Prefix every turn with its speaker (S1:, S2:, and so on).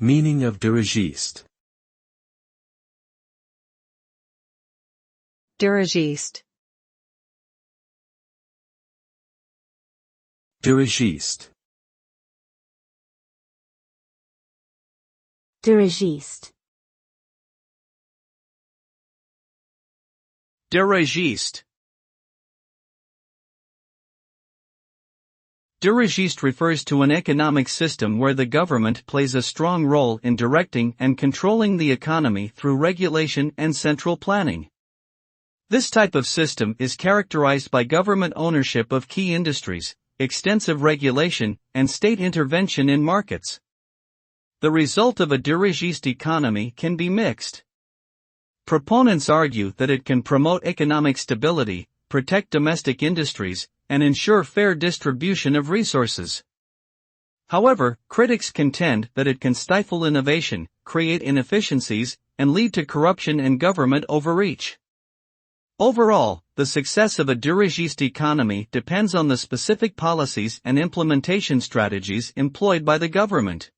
S1: Meaning of dirigiste.
S2: Dirigiste.
S1: Dirigiste.
S3: Dirigiste.
S4: Dirigiste. Dirigiste refers to an economic system where the government plays a strong role in directing and controlling the economy through regulation and central planning. This type of system is characterized by government ownership of key industries, extensive regulation, and state intervention in markets. The result of a dirigiste economy can be mixed. Proponents argue that it can promote economic stability, protect domestic industries, and ensure fair distribution of resources. However, critics contend that it can stifle innovation, create inefficiencies, and lead to corruption and government overreach. Overall, the success of a dirigiste economy depends on the specific policies and implementation strategies employed by the government.